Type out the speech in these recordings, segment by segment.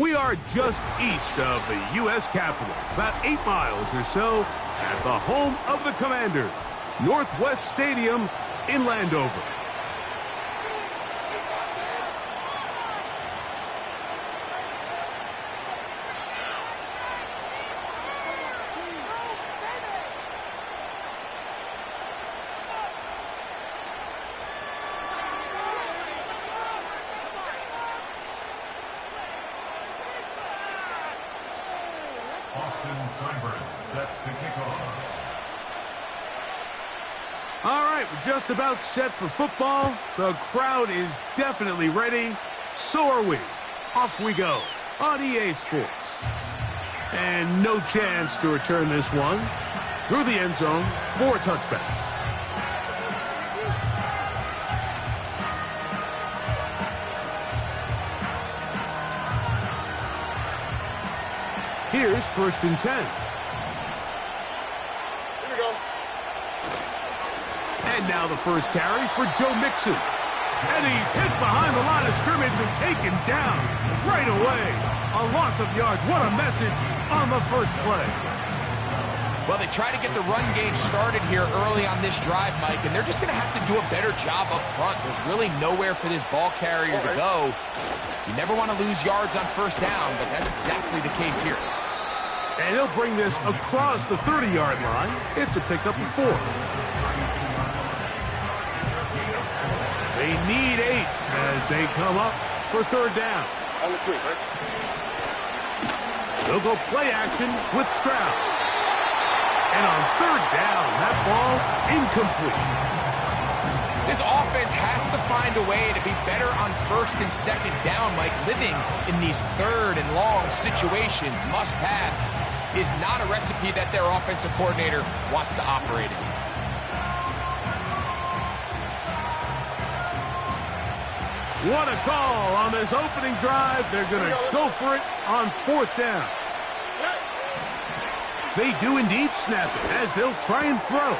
We are just east of the U.S. Capitol, about 8 miles or so, at the home of the Commanders, Northwest Stadium in Landover. All right, we're just about set for football. The crowd is definitely ready. So are we. Off we go on EA Sports. And no chance to return this one. Through the end zone for a touchback. Here's 1st and 10. And now the first carry for Joe Mixon. And he's hit behind the line of scrimmage and taken down right away. A loss of yards. What a message on the first play. Well, they try to get the run game started here early on this drive, Mike, and they're just going to have to do a better job up front. There's really nowhere for this ball carrier to go. You never want to lose yards on 1st down, but that's exactly the case here. And he'll bring this across the 30-yard line. It's a pickup of 4. They need 8 as they come up for 3rd down. On the 3, right? They'll go play action with Stroud. And on 3rd down, that ball incomplete. This offense has to find a way to be better on 1st and 2nd down, Mike. Living in these 3rd and long situations, must pass, is not a recipe that their offensive coordinator wants to operate in. What a call on this opening drive. They're going to go for it on 4th down. They do indeed snap it as they'll try and throw.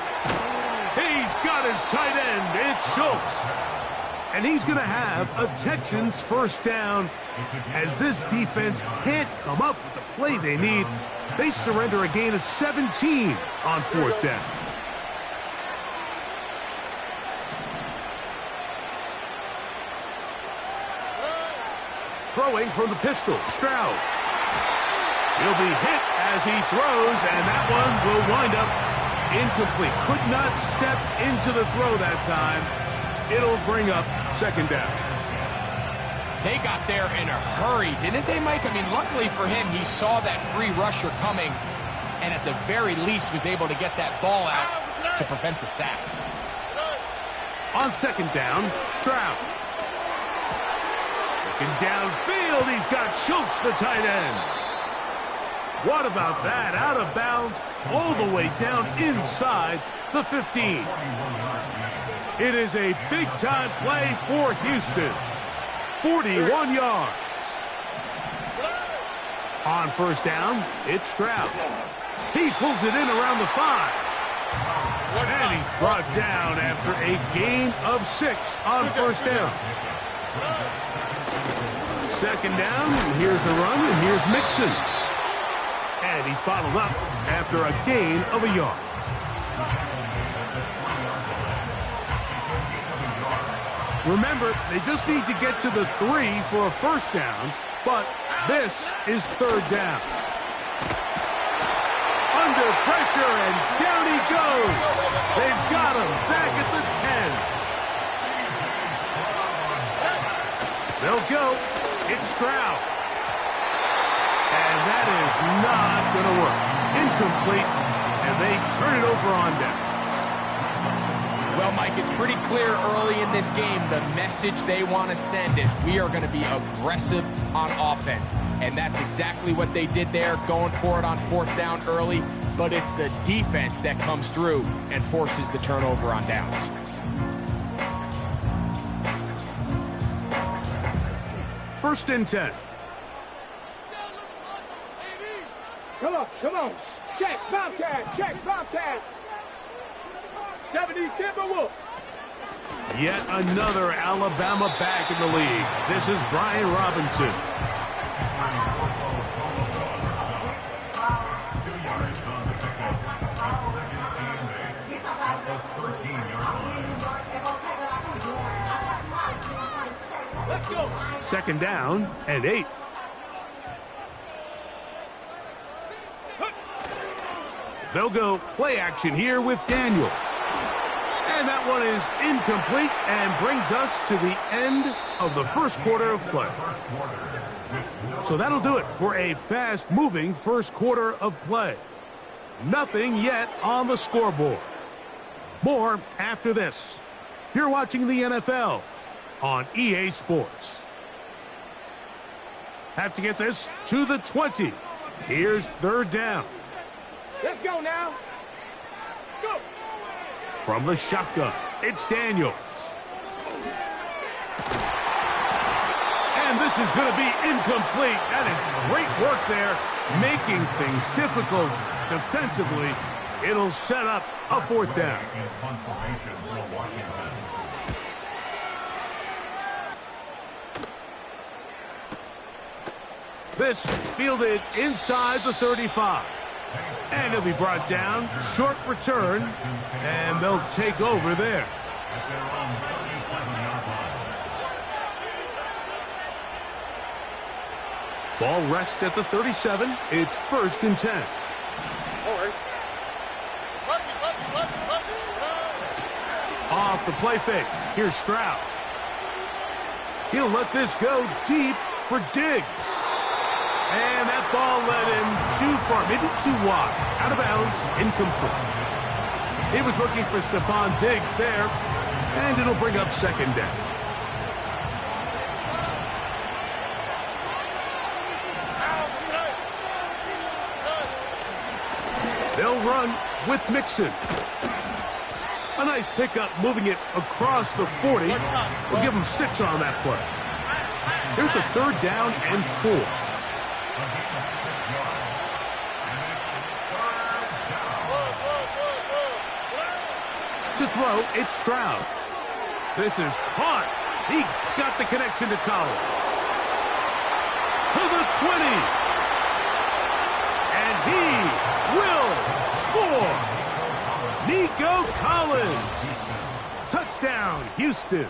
He's got his tight end. It's Schultz. And he's going to have a Texans 1st down as this defense can't come up with the play they need. They surrender a gain of 17 on 4th down. Throwing from the pistol, Stroud. He'll be hit as he throws, and that one will wind up incomplete. Could not step into the throw that time. It'll bring up 2nd down. They got there in a hurry, didn't they, Mike? I mean, luckily for him, he saw that free rusher coming, and at the very least was able to get that ball out to prevent the sack. On 2nd down, Stroud. Downfield, he's got Schultz, the tight end. What about that? Out of bounds, all the way down inside the 15. It is a big-time play for Houston. 41 yards. On 1st down, it's Stroud. He pulls it in around the 5. And he's brought down after a gain of 6 on 1st down. 2nd down, and here's a run, and here's Mixon. And he's bottled up after a gain of a yard. Remember, they just need to get to the 3 for a 1st down, but this is 3rd down. Under pressure, and down he goes. They've got him back at the 10. They'll go. It's Stroud. And that is not going to work. Incomplete, and they turn it over on downs. Well, Mike, it's pretty clear early in this game the message they want to send is we are going to be aggressive on offense. And that's exactly what they did there, going for it on 4th down early. But it's the defense that comes through and forces the turnover on downs. First and 10. Come on. Check, Bobcat. 70 Timberwolves. Yet another Alabama back in the league. This is Brian Robinson. Let's go. Second down and 8. They'll go play action here with Daniels. And that one is incomplete and brings us to the end of the first quarter of play. So that'll do it for a fast-moving first quarter of play. Nothing yet on the scoreboard. More after this. You're watching the NFL on EA Sports. Have to get this to the 20. Here's third down. Let's go now. Go. From the shotgun, it's Daniels. And this is going to be incomplete. That is great work there, making things difficult defensively. It'll set up a fourth down. This fielded inside the 35. And he'll be brought down, short return, and they'll take over there. Ball rests at the 37. It's first and 10. Off the play fake. Here's Stroud. He'll let this go deep for Diggs. And that ball led him too far, maybe too wide. Out of bounds, incomplete. He was looking for Stephon Diggs there, and it'll bring up second down. They'll run with Mixon. A nice pickup, moving it across the 40. We'll give him 6 on that play. Here's a third down and 4. To throw, it's Stroud. This is caught. He got the connection to Collins. To the 20. And he will score. Nico Collins. Touchdown, Houston.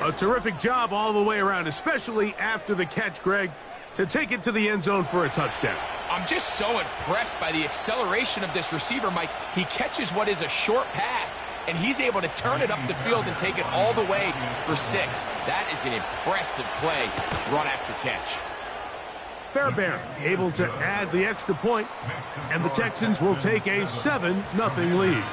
A terrific job all the way around, especially after the catch, Greg, to take it to the end zone for a touchdown. I'm just so impressed by the acceleration of this receiver, Mike. He catches what is a short pass, and he's able to turn it up the field and take it all the way for 6. That is an impressive play, run after catch. Fairbairn able to add the extra point, and the Texans will take a 7-0 lead.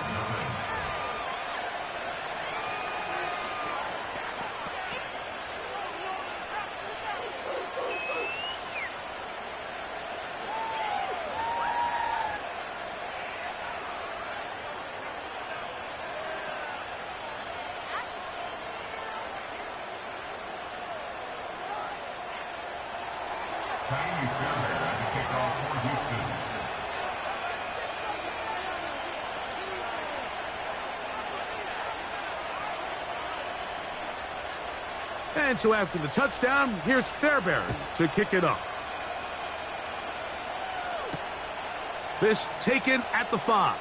And so after the touchdown, here's Fairbairn to kick it off. This taken at the 5.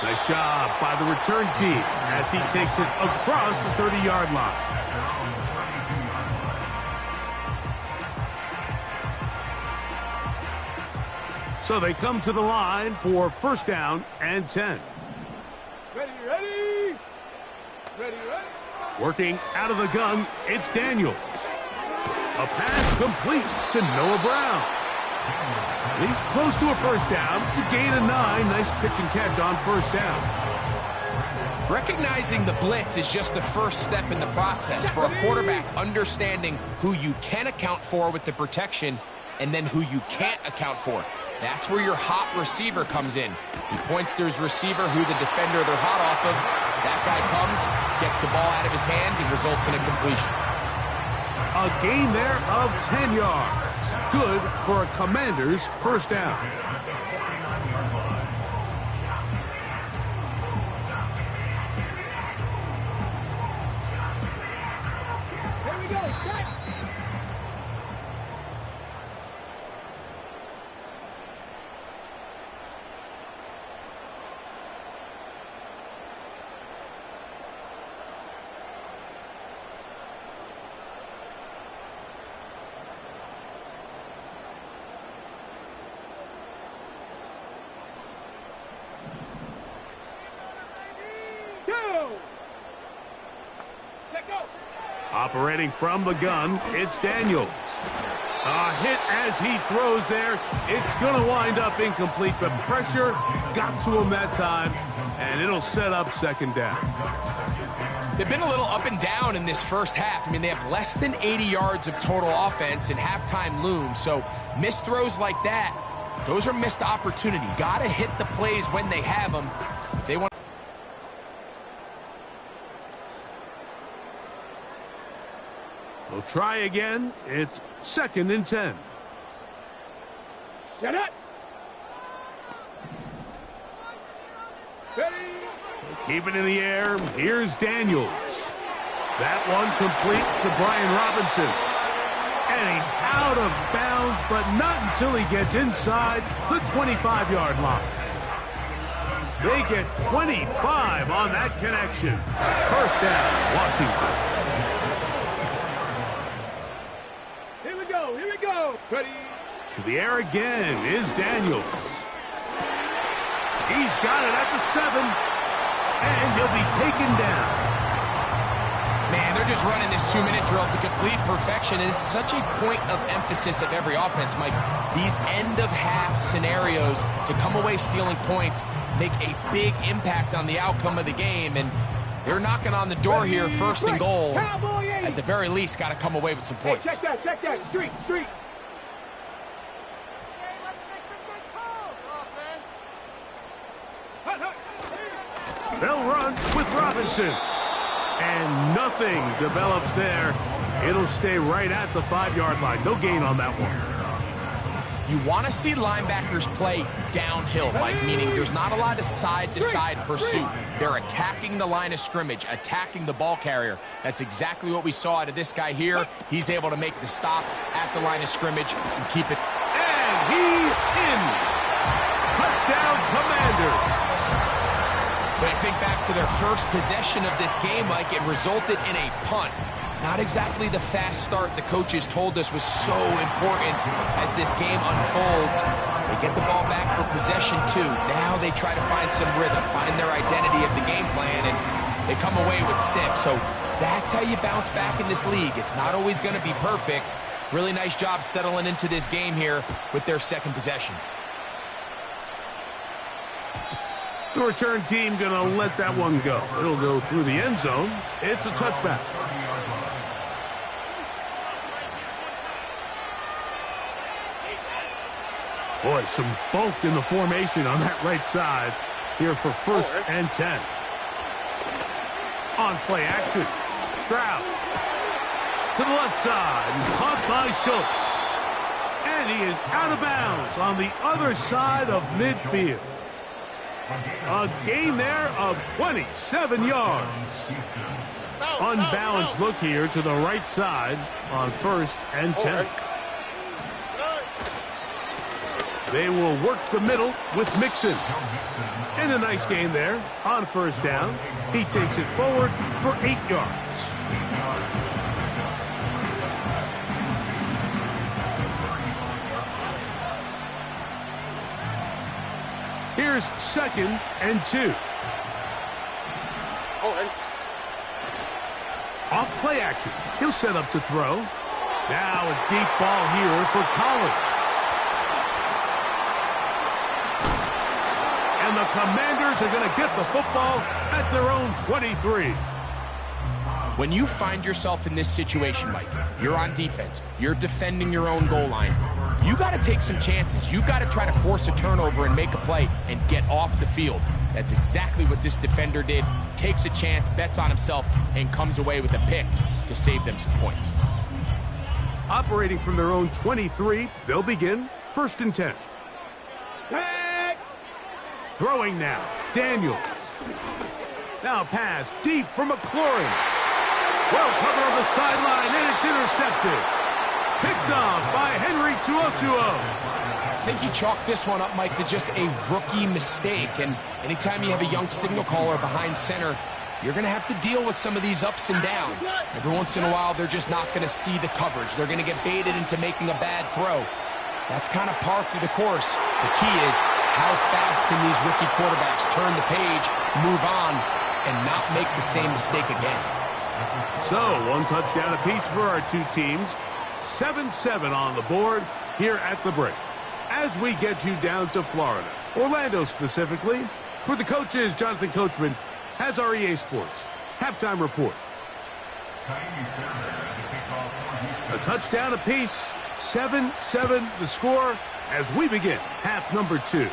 Nice job by the return team as he takes it across the 30-yard line. So they come to the line for first down and 10. Ready, ready. Ready, ready. Working out of the gun, it's Daniels. A pass complete to Noah Brown. He's close to a first down to gain a 9. Nice pitch and catch on first down. Recognizing the blitz is just the first step in the process for a quarterback, understanding who you can account for with the protection and then who you can't account for. That's where your hot receiver comes in. He points to his receiver who the defender they're hot off of. That guy comes, gets the ball out of his hand, and results in a completion. A gain there of 10 yards. Good for a Commander's first down. Here we go. Set. 2. Let go. Operating from the gun, it's Daniels. A hit as he throws there. It's going to wind up incomplete, but pressure got to him that time, and it'll set up second down. They've been a little up and down in this first half. I mean, they have less than 80 yards of total offense and halftime looms, so missed throws like that, those are missed opportunities. Got to hit the plays when they have them if they want. We'll try again. It's 2nd and 10. Shut up. Ready. Keep it in the air. Here's Daniels. That one complete to Brian Robinson. And he's out of bounds, but not until he gets inside the 25-yard line. They get 25 on that connection. First down, Washington. Here we go. Ready. To the air again is Daniels. He's got it at the 7, and he'll be taken down. Man, they're just running this 2-minute drill to complete perfection. It's such a point of emphasis of every offense, Mike. These end-of-half scenarios to come away stealing points make a big impact on the outcome of the game, and they're knocking on the door here, 1st and goal. At the very least, got to come away with some points. Hey, check that. Street. Okay, let's make some good calls, offense. They'll run with Robinson. And nothing develops there. It'll stay right at the 5-yard line. No gain on that one. You want to see linebackers play downhill, Mike, meaning there's not a lot of side-to-side pursuit. They're attacking the line of scrimmage, attacking the ball carrier. That's exactly what we saw out of this guy here. He's able to make the stop at the line of scrimmage and keep it. And he's in. Touchdown, Commanders. But I think back to their first possession of this game, Mike, it resulted in a punt. Not exactly the fast start the coaches told us was so important as this game unfolds. They get the ball back for possession 2. Now they try to find some rhythm, find their identity of the game plan, and they come away with 6. So that's how you bounce back in this league. It's not always going to be perfect. Really nice job settling into this game here with their 2nd possession. The return team going to let that one go. It'll go through the end zone. It's a touchback. Boy, some bulk in the formation on that right side here for 1st and 10. On play action. Stroud to the left side. Caught by Schultz. And he is out of bounds on the other side of midfield. A gain there of 27 yards. Unbalanced look here to the right side on 1st and 10. They will work the middle with Mixon. And a nice gain there on 1st down. He takes it forward for 8 yards. Here's 2nd and 2. Off play action. He'll set up to throw. Now a deep ball here for Collins. And the Commanders are going to get the football at their own 23. When you find yourself in this situation, Mike, you're on defense, you're defending your own goal line, you got to take some chances. You got to try to force a turnover and make a play and get off the field. That's exactly what this defender did. Takes a chance, bets on himself, and comes away with a pick to save them some points. Operating from their own 23, they'll begin 1st and 10. Throwing now, Daniels. Now pass deep for McLaurin. Well covered on the sideline, and it's intercepted. Picked off by Henry 2-0-2-0. I think he chalked this one up, Mike, to just a rookie mistake. And anytime you have a young signal caller behind center, you're going to have to deal with some of these ups and downs. Every once in a while, they're just not going to see the coverage. They're going to get baited into making a bad throw. That's kind of par for the course. The key is, how fast can these rookie quarterbacks turn the page, move on, and not make the same mistake again. So, one touchdown apiece for our two teams. 7-7 on the board here at the break. As we get you down to Florida, Orlando specifically, for the coaches, Jonathan Coachman has our EA Sports halftime report. A touchdown apiece, 7-7 the score as we begin half number 2.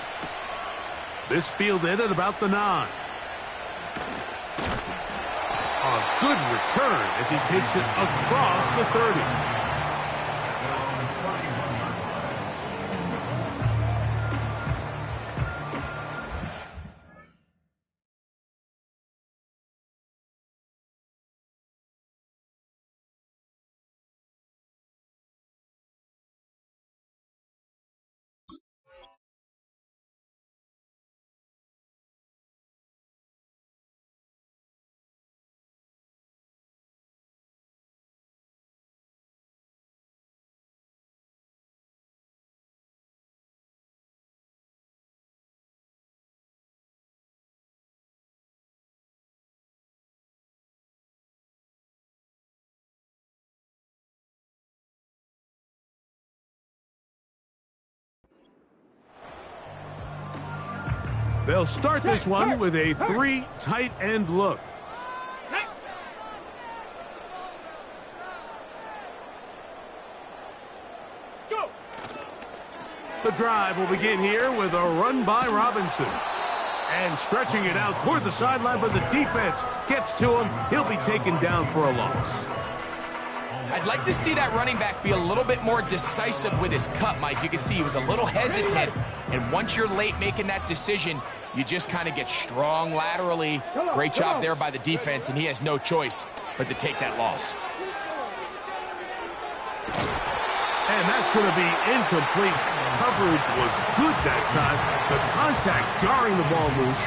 This fielded at about the 9. A good return as he takes it across the 30. They'll start this one with a 3 tight end look. Go. The drive will begin here with a run by Robinson. And stretching it out toward the sideline, but the defense gets to him. He'll be taken down for a loss. I'd like to see that running back be a little bit more decisive with his cut, Mike. You can see he was a little hesitant, and once you're late making that decision, you just kind of get strong laterally. Great job there by the defense, and he has no choice but to take that loss. And that's going to be incomplete. Coverage was good that time. The contact jarring the ball loose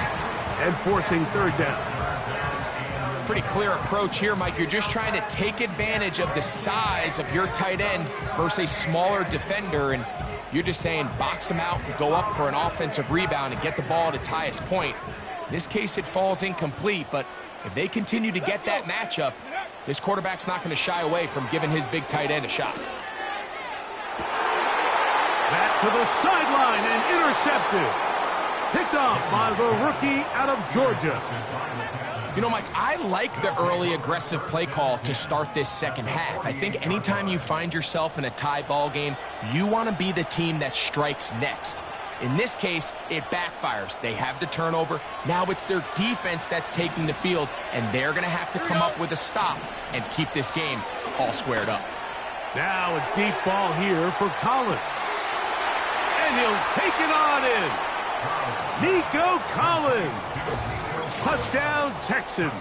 and forcing third down. Pretty clear approach here, Mike. You're just trying to take advantage of the size of your tight end versus a smaller defender, and you're just saying box him out and go up for an offensive rebound and get the ball at its highest point. In this case, it falls incomplete, but if they continue to get that matchup, this quarterback's not going to shy away from giving his big tight end a shot. Back to the sideline and intercepted. Picked off by the rookie out of Georgia. You know, Mike, I like the early aggressive play call to start this second half. I think anytime you find yourself in a tie ball game, you want to be the team that strikes next. In this case, it backfires. They have the turnover. Now it's their defense that's taking the field, and they're going to have to come up with a stop and keep this game all squared up. Now a deep ball here for Collins. And he'll take it on in. Nico Collins. Touchdown, Texans.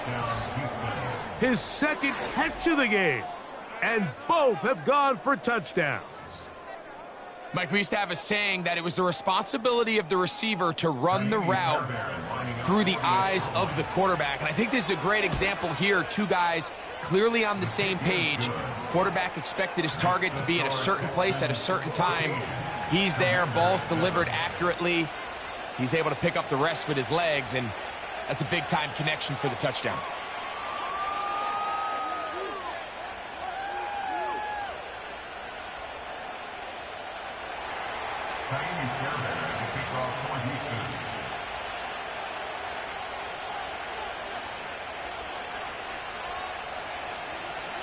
His second catch of the game. And both have gone for touchdowns. Mike, we used to have a saying that it was the responsibility of the receiver to run the route through the eyes of the quarterback. And I think this is a great example here. Two guys clearly on the same page. Quarterback expected his target to be in a certain place at a certain time. He's there, ball's delivered accurately. He's able to pick up the rest with his legs, and that's a big-time connection for the touchdown.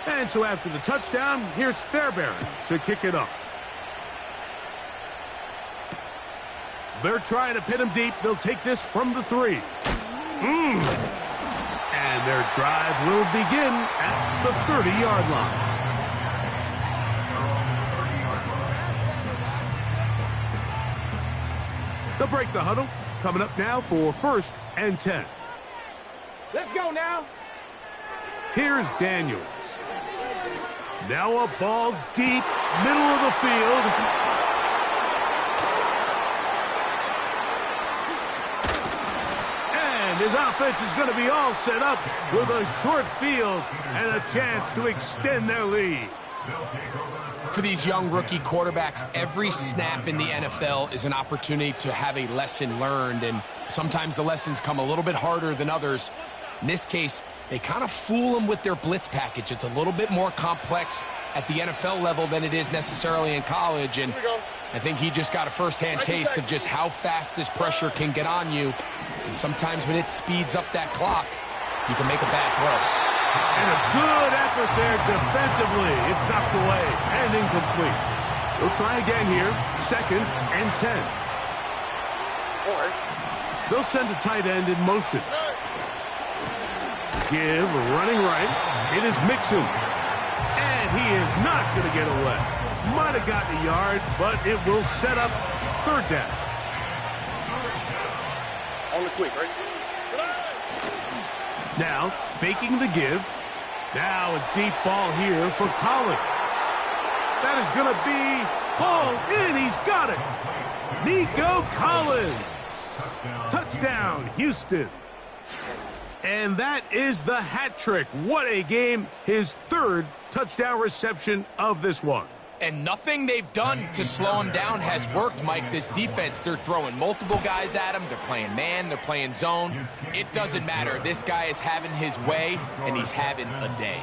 And so after the touchdown, here's Fairbairn to kick it off. They're trying to pin him deep. They'll take this from the 3. And their drive will begin at the 30-yard line. They'll break the huddle. Coming up now for 1st and 10. Let's go now. Here's Daniels. Now a ball deep, middle of the field. And his offense is going to be all set up with a short field and a chance to extend their lead. For these young rookie quarterbacks, every snap in the NFL is an opportunity to have a lesson learned, and sometimes the lessons come a little bit harder than others. In this case, they kind of fool him with their blitz package. It's a little bit more complex at the NFL level than it is necessarily in college, and I think he just got a first-hand taste of just how fast this pressure can get on you. And sometimes when it speeds up that clock, you can make a bad throw. And a good effort there defensively. It's knocked away and incomplete. They'll try again here. 2nd and 10. They'll send a tight end in motion. Give, running right. It is Mixon. And he is not going to get away. Might have gotten a yard, but it will set up 3rd down. On the quick, right? Now, faking the give. Now a deep ball here for Collins. That is going to be hauled in. He's got it. Nico Collins. Touchdown, Houston. And that is the hat trick. What a game. His 3rd touchdown reception of this one. And nothing they've done to slow him down has worked, Mike. This defense, they're throwing multiple guys at him. They're playing man, they're playing zone. It doesn't matter. This guy is having his way, and he's having a day.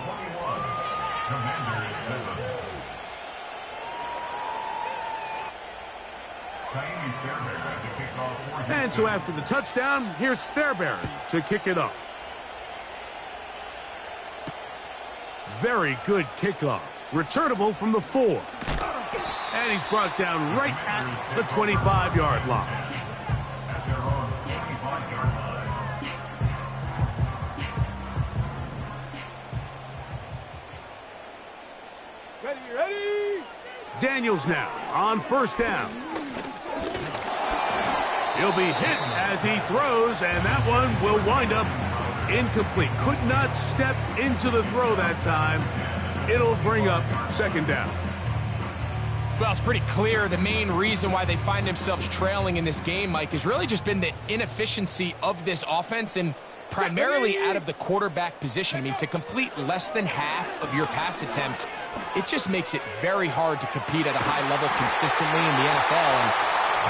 And so after the touchdown, here's Fairbairn to kick it off. Very good kickoff. Returnable from the 4. And he's brought down right at the 25-yard line. Ready. Daniels now on 1st down. He'll be hit as he throws, and that one will wind up incomplete. Could not step into the throw that time. It'll bring up 2nd down. Well, it's pretty clear the main reason why they find themselves trailing in this game, Mike, has really just been the inefficiency of this offense and primarily out of the quarterback position. I mean, to complete less than half of your pass attempts, it just makes it very hard to compete at a high level consistently in the NFL. And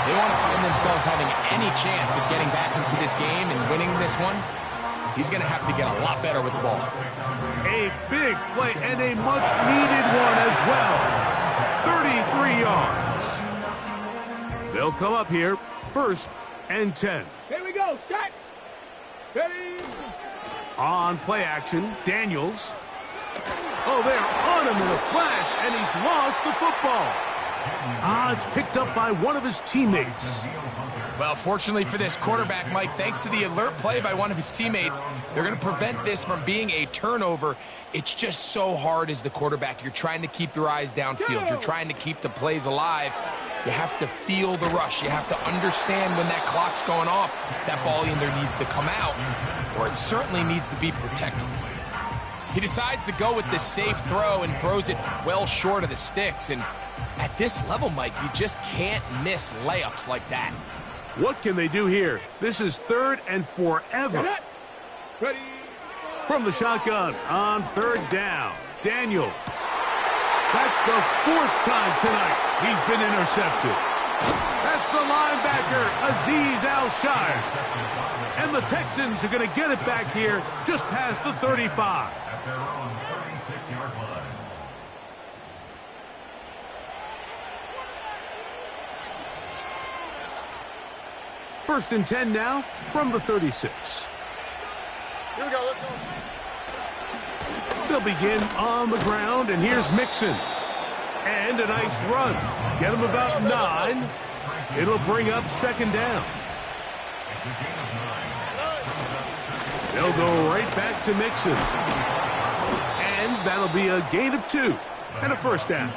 they want to find themselves having any chance of getting back into this game and winning this one. He's going to have to get a lot better with the ball. A big play and a much-needed one as well. 33 yards. They'll come up here, 1st and 10. Here we go. Start. Ready. On play action, Daniels. Oh, they're on him in a flash, and he's lost the football. It's picked up by one of his teammates. Well, fortunately for this quarterback, Mike, thanks to the alert play by one of his teammates, they're going to prevent this from being a turnover. It's just so hard as the quarterback. You're trying to keep your eyes downfield. You're trying to keep the plays alive. You have to feel the rush. You have to understand when that clock's going off. That ball either needs to come out, or it certainly needs to be protected. He decides to go with this safe throw and throws it well short of the sticks. And at this level, Mike, you just can't miss layups like that. What can they do here? This is 3rd and forever. Ready. From the shotgun on 3rd down, Daniels. That's the 4th time tonight he's been intercepted. That's the linebacker, Azeez Al-Shire. And the Texans are going to get it back here just past the 35. At their own 36-yard line. 1st and 10 now from the 36. Here we go. Let's go. They'll begin on the ground, and here's Mixon. And a nice run. Get him about 9. It'll bring up 2nd down. They'll go right back to Mixon. And that'll be a gain of 2 and a 1st down.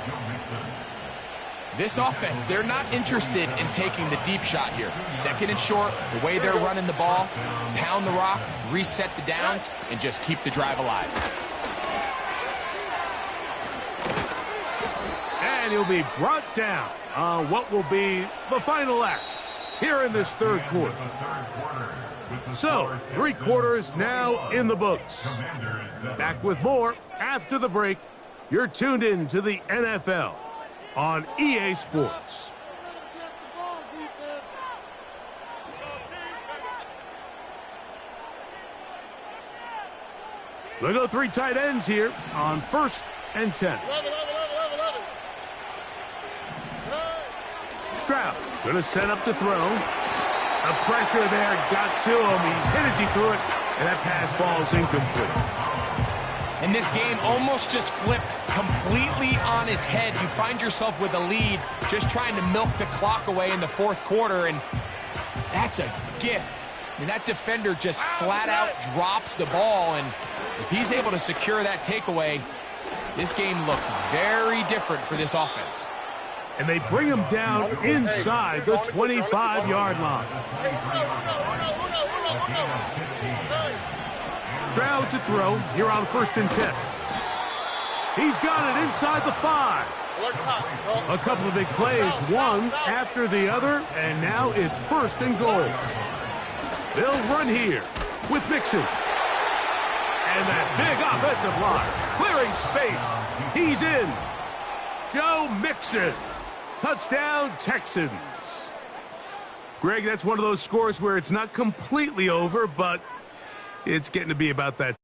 This offense, they're not interested in taking the deep shot here. 2nd and short, the way they're running the ball, pound the rock, reset the downs, and just keep the drive alive. And he'll be brought down on what will be the final act here in this 3rd quarter. So, 3 quarters now in the books. Back with more after the break. You're tuned in to the NFL on EA Sports. We'll go 3 tight ends here on 1st and 10. Stroud going to set up the throw. The pressure there got to him. He's hit as he threw it, and that pass ball's incomplete. And this game almost just flipped completely on his head. You find yourself with a lead, just trying to milk the clock away in the 4th quarter, and that's a gift. And that defender just flat out drops the ball, and if he's able to secure that takeaway, this game looks very different for this offense. And they bring him down inside the 25-yard line. Stroud to throw here on 1st and 10. He's got it inside the 5. A couple of big plays, one after the other, and now it's 1st and goal. They'll run here with Mixon. And that big offensive line clearing space. He's in. Joe Mixon. Touchdown, Texans. Greg, that's one of those scores where it's not completely over, but it's getting to be about that